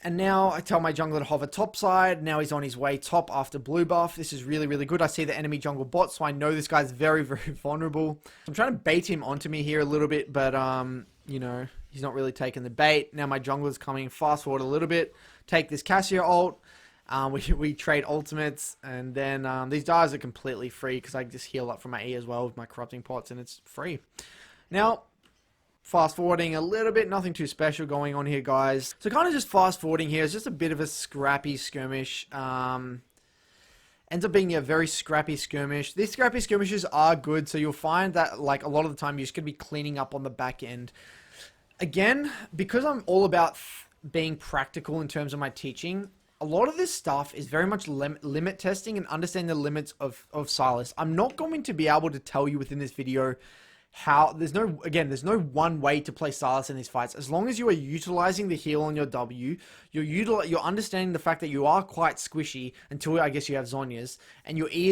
And now I tell my jungler to hover top side. Now he's on his way top after blue buff. This is really, really good. I see the enemy jungle bot, so I know this guy's very, very vulnerable. I'm trying to bait him onto me here a little bit, but, he's not really taking the bait. Now my jungler's coming. Fast forward a little bit. Take this Cassio ult. We trade ultimates, and then these guys are completely free because I just heal up from my E as well with my corrupting pots, and it's free. Now, fast forwarding a little bit, nothing too special going on here, guys. So kind of just fast forwarding here, it's just a bit of a scrappy skirmish. Ends up being a very scrappy skirmish. These scrappy skirmishes are good, so you'll find that like a lot of the time you're just going to be cleaning up on the back end. Again, because I'm all about being practical in terms of my teaching, a lot of this stuff is very much limit testing and understanding the limits of Sylas. I'm not going to be able to tell you within this video there's no one way to play Sylas in these fights. As long as you are utilizing the heal on your W, you're understanding the fact that you are quite squishy until I guess you have Zhonya's, and your E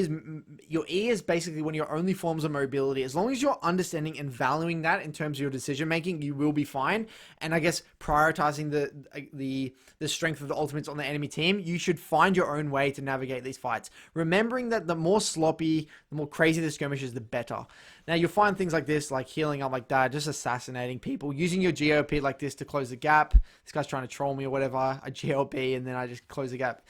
is basically one of your only forms of mobility. As long as you're understanding and valuing that in terms of your decision making, you will be fine. And I guess prioritizing the strength of the ultimates on the enemy team, you should find your own way to navigate these fights. Remembering that the more sloppy, the more crazy the skirmish is, the better. Now you'll find things like this, like healing up like that, just assassinating people, using your GOP like this to close the gap. This guy's trying to troll me or whatever. I GOP and then I just close the gap.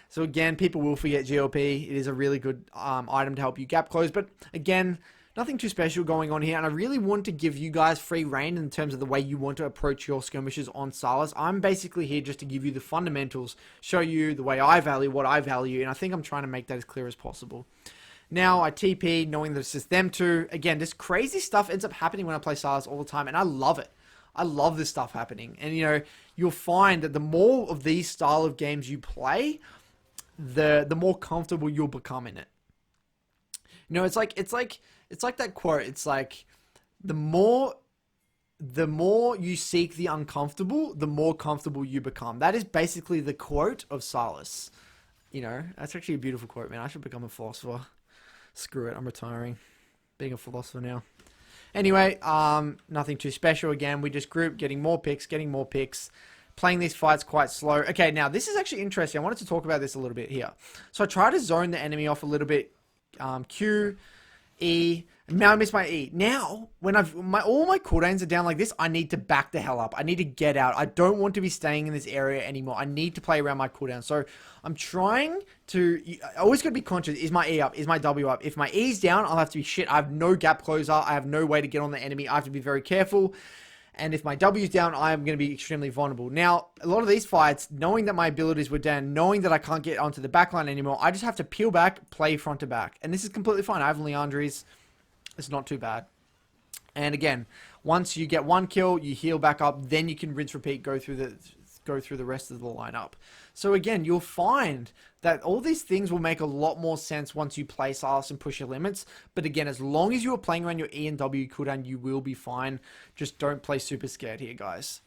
So again, people will forget GOP. It is a really good item to help you gap close. But again, nothing too special going on here. And I really want to give you guys free reign in terms of the way you want to approach your skirmishes on Sylas. I'm basically here just to give you the fundamentals, show you the way I value what I value. And I think I'm trying to make that as clear as possible. Now, I TP, knowing that it's just them two. Again, this crazy stuff ends up happening when I play Sylas all the time, and I love it. I love this stuff happening. And, you know, you'll find that the more of these style of games you play, the more comfortable you'll become in it. You know, it's like that quote. It's like, the more you seek the uncomfortable, the more comfortable you become. That is basically the quote of Sylas. You know, that's actually a beautiful quote, man. I should become a philosopher. Screw it, I'm retiring. Being a philosopher now. Anyway, nothing too special. Again, we just group, getting more picks, playing these fights quite slow. Okay, now this is actually interesting. I wanted to talk about this a little bit here. So I try to zone the enemy off a little bit. Q, E. Now I miss my E. Now, when all my cooldowns are down like this, I need to back the hell up. I need to get out. I don't want to be staying in this area anymore. I need to play around my cooldown. So I'm trying to, I always got to be conscious. Is my E up? Is my W up? If my E's down, I'll have to be shit. I have no gap closer. I have no way to get on the enemy. I have to be very careful. And if my W's down, I am going to be extremely vulnerable. Now, a lot of these fights, knowing that my abilities were down, knowing that I can't get onto the backline anymore, I just have to peel back, play front to back. And this is completely fine. I have Leandri's. It's not too bad. And again, once you get one kill, you heal back up, then you can rinse, repeat, go through the rest of the lineup. So again, you'll find that all these things will make a lot more sense once you play Sylas and push your limits. But again, as long as you are playing around your E and W cooldown, you will be fine. Just don't play super scared here, guys.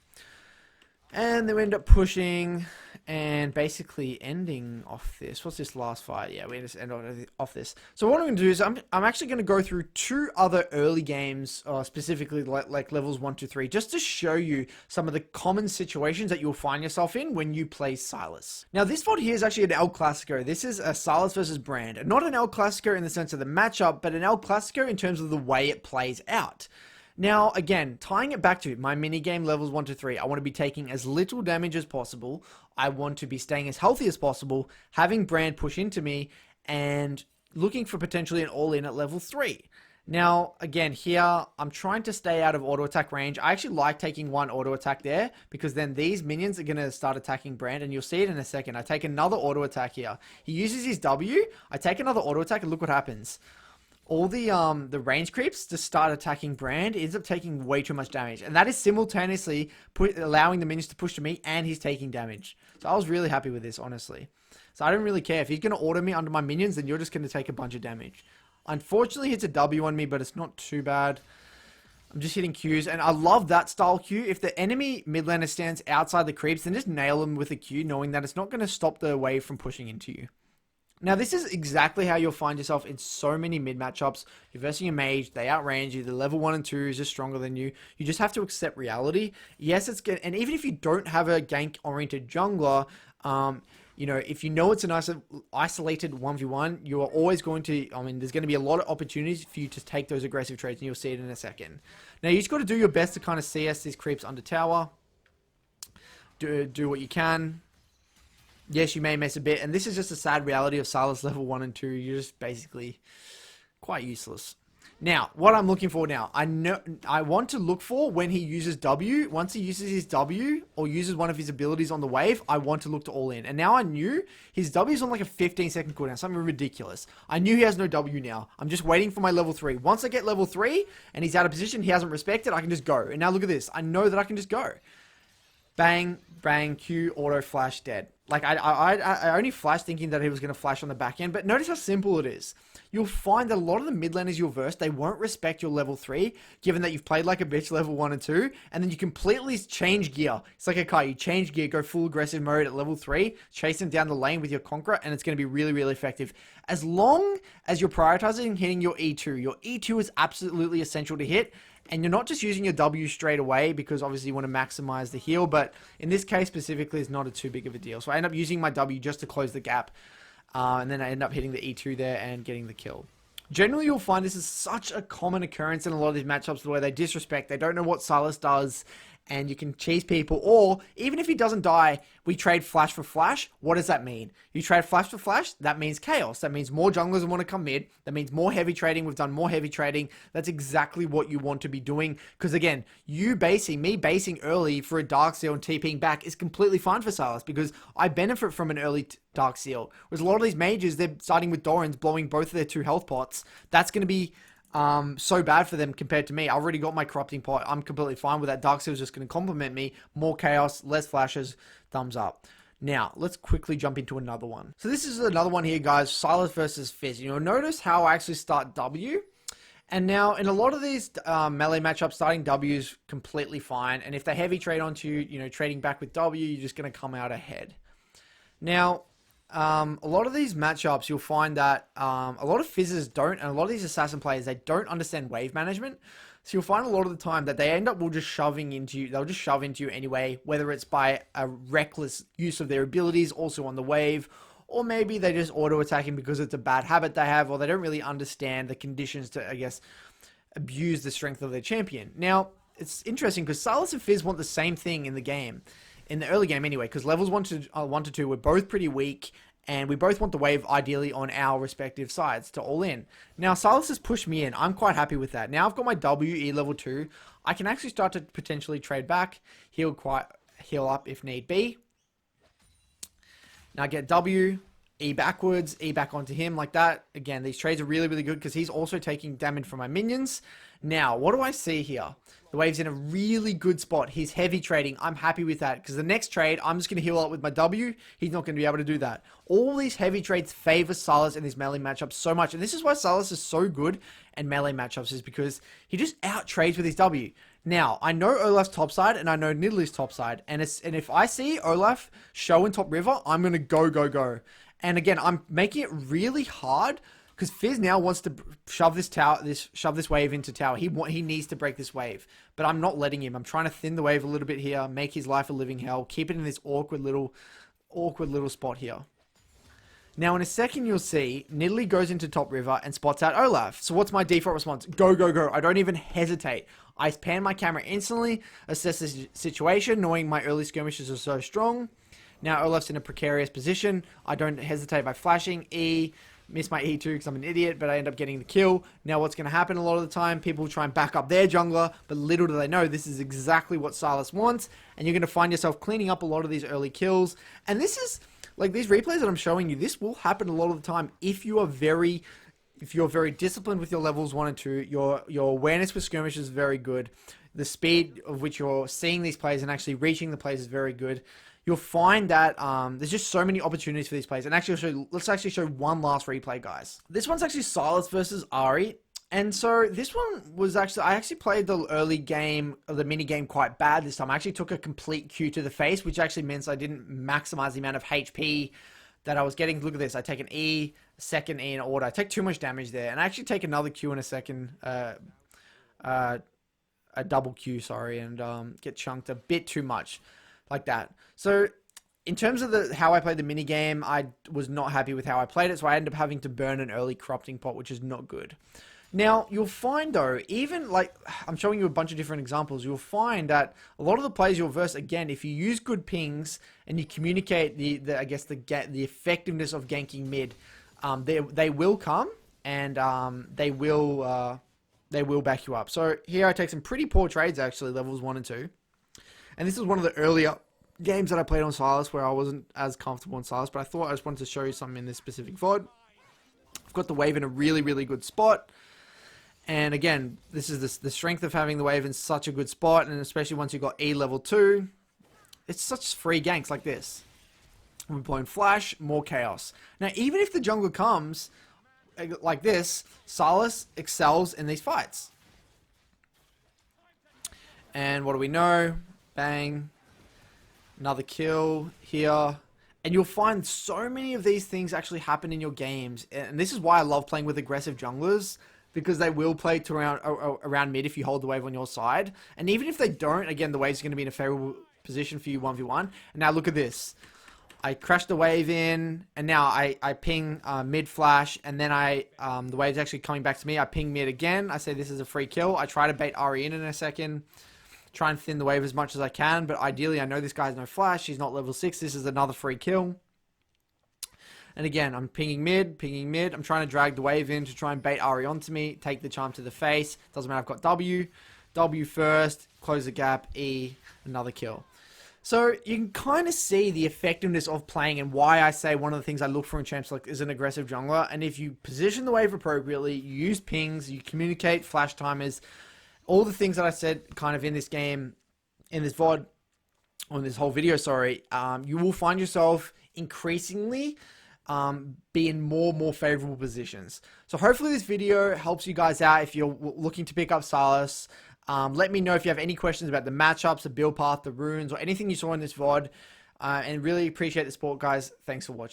And then we end up pushing and basically ending off this. What's this last fight? Yeah, we just end off this. So what I'm going to do is I'm actually going to go through two other early games, specifically like levels 1 to 3, just to show you some of the common situations that you'll find yourself in when you play Sylas. Now, this VOD here is actually an El Clasico. This is a Sylas versus Brand. Not an El Clasico in the sense of the matchup, but an El Clasico in terms of the way it plays out. Now, again, tying it back to my minigame levels 1 to 3, I want to be taking as little damage as possible. I want to be staying as healthy as possible, having Brand push into me, and looking for potentially an all-in at level 3. Now, again, here, I'm trying to stay out of auto-attack range. I actually like taking one auto-attack there, because then these minions are going to start attacking Brand, and you'll see it in a second. I take another auto-attack here. He uses his W, I take another auto-attack, and look what happens. All the range creeps to start attacking Brand ends up taking way too much damage. And that is simultaneously allowing the minions to push to me, and he's taking damage. So I was really happy with this, honestly. So I don't really care. If he's going to auto me under my minions, then you're just going to take a bunch of damage. Unfortunately, it's a W on me, but it's not too bad. I'm just hitting Qs, and I love that style Q. If the enemy mid laner stands outside the creeps, then just nail them with a Q, knowing that it's not going to stop the wave from pushing into you. Now, this is exactly how you'll find yourself in so many mid matchups. You're versing a mage, they outrange you, the level 1 and 2 is just stronger than you. You just have to accept reality. Yes, it's good, and even if you don't have a gank-oriented jungler, you know, if you know it's an isolated 1v1, you are always going to, there's going to be a lot of opportunities for you to take those aggressive trades, and you'll see it in a second. Now, you just got to do your best to kind of CS these creeps under tower. Do what you can. Yes, you may miss a bit, and this is just a sad reality of Sylas level 1 and 2. You're just basically quite useless. Now, what I'm looking for now, I want to look for when he uses W. Once he uses his W or uses one of his abilities on the wave, I want to look to all in. And now I knew his W is on like a 15-second cooldown, something ridiculous. I knew he has no W now. I'm just waiting for my level 3. Once I get level 3 and he's out of position, he hasn't respected, I can just go. And now look at this. I know that I can just go. Bang, bang, Q, auto, flash, dead. Like, I only flashed thinking that he was going to flash on the back end, but notice how simple it is. You'll find that a lot of the mid laners you'll verse, they won't respect your level 3, given that you've played like a bitch level 1 and 2, and then you completely change gear. It's like a car, you change gear, go full aggressive mode at level 3, chase them down the lane with your Conqueror, and it's going to be really, really effective. As long as you're prioritizing hitting your E2. Your E2 is absolutely essential to hit, and you're not just using your W straight away because obviously you want to maximize the heal, but in this case specifically, it's not too big of a deal. So I end up using my W just to close the gap, and then I end up hitting the E2 there and getting the kill. Generally, you'll find this is such a common occurrence in a lot of these matchups, the way they disrespect, they don't know what Sylas does, and you can cheese people. Or even if he doesn't die, we trade flash for flash. What does that mean? You trade flash for flash, that means chaos. That means more junglers want to come mid. That means more heavy trading. We've done more heavy trading. That's exactly what you want to be doing. Because again, me basing early for a Dark Seal and TPing back is completely fine for Sylas, because I benefit from an early Dark Seal. Whereas a lot of these mages, they're starting with Dorans, blowing both of their 2 health pots. That's going to be so bad for them compared to me. I already got my corrupting pot. I'm completely fine with that. Dark Seal is just going to complement me. More chaos, less flashes, thumbs up. Now, let's quickly jump into another one. So this is another one here, guys. Sylas versus Fizz. You'll notice how I actually start W. And now, in a lot of these melee matchups, starting W is completely fine. And if they heavy trade onto you, trading back with W, you're just going to come out ahead. Now, a lot of these matchups, you'll find that a lot of Fizzers don't, and a lot of these assassin players, they don't understand wave management. So you'll find a lot of the time that they end up just shoving into you. They'll just shove into you anyway, whether it's by a reckless use of their abilities, also on the wave, or maybe they just auto attacking because it's a bad habit they have, or they don't really understand the conditions to, I guess, abuse the strength of their champion. Now, it's interesting because Sylas and Fizz want the same thing in the game. In the early game anyway, because levels 1 to 2, we're both pretty weak, and we both want the wave ideally on our respective sides to all in. Now, Sylas has pushed me in. I'm quite happy with that. Now I've got my WE level 2. I can actually start to potentially trade back, heal up if need be. Now get W, E backwards, E back onto him like that. Again, these trades are really, really good because he's also taking damage from my minions. Now, what do I see here? The wave's in a really good spot. He's heavy trading. I'm happy with that because the next trade, I'm just going to heal up with my W. He's not going to be able to do that. All these heavy trades favor Sylas in these melee matchups so much. And this is why Sylas is so good in melee matchups, is because he just out trades with his W. Now, I know Olaf's top side and I know Nidalee top side. And if I see Olaf show in top river, I'm going to go. And again, I'm making it really hard because Fizz now wants to shove this wave into tower. He needs to break this wave, but I'm not letting him. I'm trying to thin the wave a little bit here, make his life a living hell, keep it in this awkward little spot here. Now, in a second, you'll see Nidalee goes into top river and spots out Olaf. So what's my default response? Go. I don't even hesitate. I pan my camera instantly, assess the situation, knowing my early skirmishes are so strong. Now Olaf's in a precarious position. I don't hesitate by flashing E. Miss my E2 because I'm an idiot, but I end up getting the kill. Now what's going to happen a lot of the time, people try and back up their jungler, but little do they know this is exactly what Sylas wants, and you're going to find yourself cleaning up a lot of these early kills. And this is, like these replays that I'm showing you, this will happen a lot of the time if you're very disciplined with your levels 1 and 2, your awareness with skirmish is very good, the speed of which you're seeing these plays and actually reaching the plays is very good. You'll find that there's just so many opportunities for these plays. And actually, let's actually show one last replay, guys. This one's actually Sylas versus Ahri. And so this one was actually, I actually played the early game, the mini game quite bad this time. I actually took a complete Q to the face, which actually means I didn't maximize the amount of HP that I was getting. Look at this. I take an E, a second E in order. I take too much damage there. And I actually take another Q in a second, a double Q, sorry, and get chunked a bit too much. Like that. So in terms of how I played the mini game, I was not happy with how I played it, so I ended up having to burn an early corrupting pot, which is not good. Now, you'll find though, even like, I'm showing you a bunch of different examples, you'll find that a lot of the plays you'll verse, again, if you use good pings and you communicate the effectiveness of ganking mid, they will come and they will back you up. So here I take some pretty poor trades actually, levels 1 and 2. And this is one of the earlier games that I played on Sylas where I wasn't as comfortable on Sylas, but I thought I just wanted to show you something in this specific VOD. I've got the wave in a really, really good spot. And again, this is the strength of having the wave in such a good spot, and especially once you've got E level 2, it's such free ganks like this. We're playing Flash, more chaos. Now, even if the jungler comes like this, Sylas excels in these fights. And what do we know? Bang. Another kill here. And you'll find so many of these things actually happen in your games. And this is why I love playing with aggressive junglers, because they will play to around mid if you hold the wave on your side. And even if they don't, again, the wave's going to be in a favorable position for you 1v1. And now look at this. I crash the wave in, and now I ping mid flash, and then the wave's actually coming back to me. I ping mid again. I say this is a free kill. I try to bait Ari in a second. Try and thin the wave as much as I can, but ideally I know this guy has no flash. He's not level 6. This is another free kill. And again, I'm pinging mid. I'm trying to drag the wave in to try and bait Ari onto me, take the charm to the face. Doesn't matter, I've got W. W first, close the gap, E, another kill. So you can kind of see the effectiveness of playing and why I say one of the things I look for in champs like is an aggressive jungler. And if you position the wave appropriately, you use pings, you communicate flash timers, all the things that I said kind of in this game, in this VOD, or in this whole video, sorry, you will find yourself increasingly be in more favorable positions. So hopefully this video helps you guys out if you're looking to pick up Sylas. Let me know if you have any questions about the matchups, the build path, the runes, or anything you saw in this VOD. And really appreciate the support, guys. Thanks for watching.